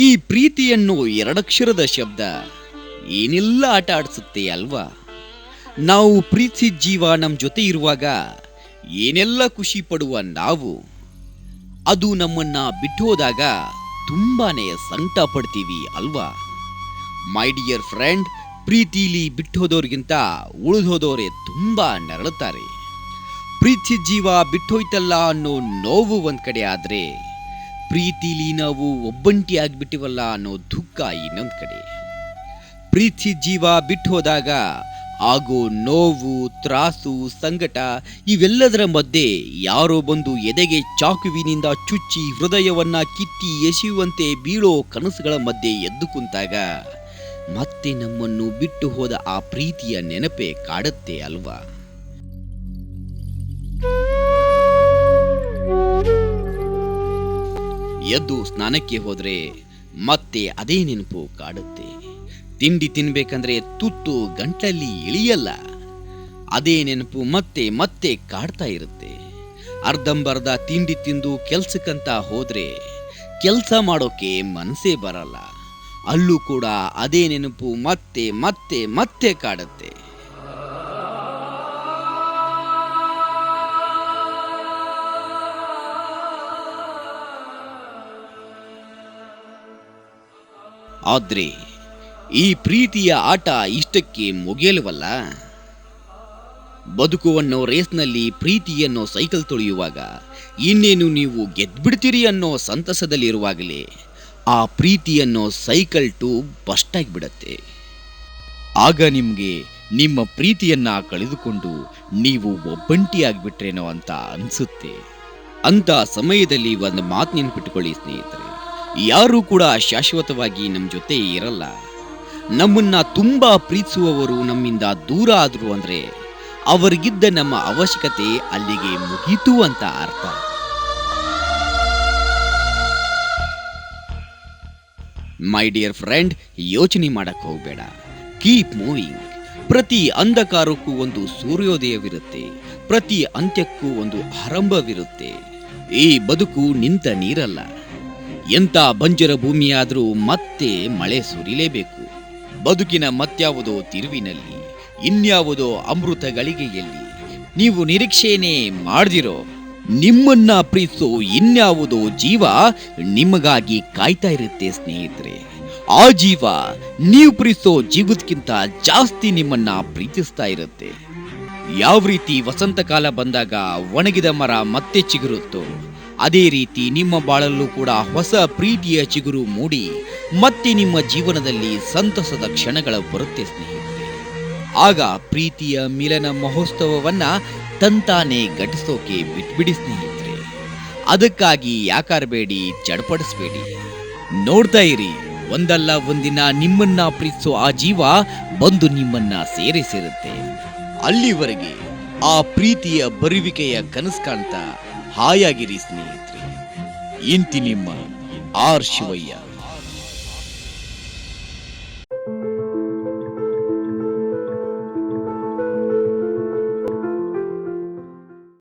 ಈ ಪ್ರೀತಿಯನ್ನು ಎರಡಕ್ಷರದ ಶಬ್ದ ಏನೆಲ್ಲ ಆಟ ಆಡಿಸುತ್ತೆ ಅಲ್ವಾ. ನಾವು ಪ್ರೀತಿಸಿದ ಜೀವ ನಮ್ಮ ಜೊತೆ ಇರುವಾಗ ಏನೆಲ್ಲ ಖುಷಿ ಪಡುವ ನಾವು, ಅದು ನಮ್ಮನ್ನ ಬಿಟ್ಟು ಹೋದಾಗ ತುಂಬಾನೇ ಸಂಕಟ ಪಡ್ತೀವಿ ಅಲ್ವಾ. ಮೈ ಡಿಯರ್ ಫ್ರೆಂಡ್, ಪ್ರೀತಿಲಿ ಬಿಟ್ಟು ಹೋದವ್ರಿಗಿಂತ ಉಳಿದೋದವರೇ ತುಂಬಾ ನರಳುತ್ತಾರೆ. ಪ್ರೀತಿ ಜೀವ ಬಿಟ್ಟೋಯ್ತಲ್ಲ ಅನ್ನೋ ನೋವು ಒಂದ್ ಕಡೆ ಆದ್ರೆ, ಪ್ರೀತಿಲಿ ನಾವು ಒಬ್ಬಂಟಿ ಆಗ್ಬಿಟ್ಟಿವಲ್ಲ ಅನ್ನೋ ದುಃಖ ಇನ್ನೊಂದ್ ಕಡೆ. ಪ್ರೀತಿ ಜೀವ ಬಿಟ್ಟು ಹೋದಾಗ ಆಗೋ ನೋವು, ತ್ರಾಸು, ಸಂಕಟ ಇವೆಲ್ಲದರ ಮಧ್ಯೆ ಯಾರೋ ಬಂದು ಎದೆಗೆ ಚಾಕುವಿನಿಂದ ಚುಚ್ಚಿ ಹೃದಯವನ್ನ ಕಿತ್ತಿ ಎಸೆಯುವಂತೆ ಬೀಳೋ ಕನಸುಗಳ ಮಧ್ಯೆ ಎದ್ದು ಕುಂತಾಗ ಮತ್ತೆ ನಮ್ಮನ್ನು ಬಿಟ್ಟು ಹೋದ ಆ ಪ್ರೀತಿಯ ನೆನಪೇ ಕಾಡುತ್ತೆ ಅಲ್ವಾ. ಎದ್ದು ಸ್ನಾನಕ್ಕೆ ಹೋದ್ರೆ ಮತ್ತೆ ಅದೇ ನೆನಪು ಕಾಡುತ್ತೆ. ತಿಂಡಿ ತಿನ್ಬೇಕಂದ್ರೆ ತುತ್ತು ಗಂಟಲಲ್ಲಿ ಇಳಿಯಲ್ಲ, ಅದೇ ನೆನಪು ಮತ್ತೆ ಮತ್ತೆ ಕಾಡ್ತಾ ಇರುತ್ತೆ. ಅರ್ಧಂಬರ್ಧ ತಿಂಡಿ ತಿಂದು ಕೆಲ್ಸಕ್ಕಂತ ಹೋದ್ರೆ ಕೆಲಸ ಮಾಡೋಕೆ ಮನಸ್ಸೇ ಬರಲ್ಲ, ಅಲ್ಲೂ ಕೂಡ ಅದೇ ನೆನಪು ಮತ್ತೆ ಮತ್ತೆ ಮತ್ತೆ ಕಾಡುತ್ತೆ. ಆದ್ರೆ ಈ ಪ್ರೀತಿಯ ಆಟ ಇಷ್ಟಕ್ಕೆ ಮುಗಿಯಲ್ವಲ್ಲ. ಬದುಕುವನ್ನೋ ರೇಸ್ನಲ್ಲಿ ಪ್ರೀತಿಯನ್ನೋ ಸೈಕಲ್ ತೊಳೆಯುವಾಗ ಇನ್ನೇನು ನೀವು ಗೆದ್ಬಿಡ್ತೀರಿ ಅನ್ನೋ ಸಂತಸದಲ್ಲಿರುವಾಗಲೇ ಆ ಪ್ರೀತಿಯನ್ನೋ ಸೈಕಲ್ ಟ್ಯೂಬ್ ಬಸ್ಟ್ ಆಗಿಬಿಡತ್ತೆ. ಆಗ ನಿಮಗೆ ನಿಮ್ಮ ಪ್ರೀತಿಯನ್ನ ಕಳೆದುಕೊಂಡು ನೀವು ಒಬ್ಬಂಟಿ ಆಗ್ಬಿಟ್ರೇನೋ ಅಂತ ಅನ್ಸುತ್ತೆ. ಅಂತ ಸಮಯದಲ್ಲಿ ಒಂದು ಮಾತು ನೆನ್ಪಿಟ್ಕೊಳ್ಳಿ ಸ್ನೇಹಿತರೆ, ಯಾರೂ ಕೂಡ ಶಾಶ್ವತವಾಗಿ ನಮ್ಮ ಜೊತೆ ಇರಲ್ಲ. ನಮ್ಮನ್ನ ತುಂಬಾ ಪ್ರೀತಿಸುವವರು ನಮ್ಮಿಂದ ದೂರ ಆದ್ರು ಅಂದ್ರೆ ಅವರಿಗಿದ್ದ ನಮ್ಮ ಅವಶ್ಯಕತೆ ಅಲ್ಲಿಗೆ ಮುಗೀತು ಅಂತ ಅರ್ಥ. ಮೈ ಡಿಯರ್ ಫ್ರೆಂಡ್, ಯೋಚನೆ ಮಾಡಕ್ ಹೋಗ್ಬೇಡ, ಕೀಪ್ ಮೂವಿಂಗ್. ಪ್ರತಿ ಅಂಧಕಾರಕ್ಕೂ ಒಂದು ಸೂರ್ಯೋದಯವಿರುತ್ತೆ, ಪ್ರತಿ ಅಂತ್ಯಕ್ಕೂ ಒಂದು ಆರಂಭವಿರುತ್ತೆ. ಈ ಬದುಕು ನಿಂತ ನೀರಲ್ಲ. ಎಂಥ ಬಂಜರ ಭೂಮಿಯಾದರೂ ಮತ್ತೆ ಮಳೆ ಸುರಿಲೇಬೇಕು. ಬದುಕಿನ ಮತ್ಯಾವುದೋ ತಿರುವಿನಲ್ಲಿ, ಇನ್ಯಾವುದೋ ಅಮೃತ ಗಳಿಗೆಯಲ್ಲಿ ನೀವು ನಿರೀಕ್ಷೆನೇ ಮಾಡ್ದಿರೋ ನಿಮ್ಮನ್ನ ಪ್ರೀತಿಸೋ ಇನ್ಯಾವುದೋ ಜೀವ ನಿಮಗಾಗಿ ಕಾಯ್ತಾ ಇರುತ್ತೆ ಸ್ನೇಹಿತರೆ. ಆ ಜೀವ ನೀವು ಪ್ರೀತಿಸೋ ಜೀವಕ್ಕಿಂತ ಜಾಸ್ತಿ ನಿಮ್ಮನ್ನ ಪ್ರೀತಿಸ್ತಾ ಇರುತ್ತೆ. ಯಾವ ರೀತಿ ವಸಂತ ಕಾಲ ಬಂದಾಗ ಒಣಗಿದ ಮರ ಮತ್ತೆ ಚಿಗುರುತ್ತೋ, ಅದೇ ರೀತಿ ನಿಮ್ಮ ಬಾಳಲ್ಲೂ ಕೂಡ ಹೊಸ ಪ್ರೀತಿಯ ಚಿಗುರು ಮೂಡಿ ಮತ್ತೆ ನಿಮ್ಮ ಜೀವನದಲ್ಲಿ ಸಂತಸದ ಕ್ಷಣಗಳ ಬರುತ್ತೆ ಸ್ನೇಹಿತರೆ. ಆಗ ಪ್ರೀತಿಯ ಮಿಲನ ಮಹೋತ್ಸವವನ್ನ ತಂತಾನೆ ಘಟಿಸೋಕೆ ಬಿಟ್ಬಿಡಿ ಸ್ನೇಹಿತರೆ. ಅದಕ್ಕಾಗಿ ಯಾಕಾರಬೇಡಿ, ಚಡಪಡಿಸ್ಬೇಡಿ, ನೋಡ್ತಾ ಇರಿ, ಒಂದಲ್ಲ ಒಂದಿನ ನಿಮ್ಮನ್ನ ಪ್ರೀತಿಸೋ ಆ ಜೀವ ಬಂದು ನಿಮ್ಮನ್ನ ಸೇರಿಸಿರುತ್ತೆ. ಅಲ್ಲಿವರೆಗೆ ಆ ಪ್ರೀತಿಯ ಬರುವಿಕೆಯ ಕನಸು ಕಾಣ್ತಾ ಹಾಯಾಗಿರಿ ಸ್ನೇಹಿತರೆ. ಇಂತಿ ನಿಮ್ಮ ಆರ್ ಶಿವಯ್ಯ.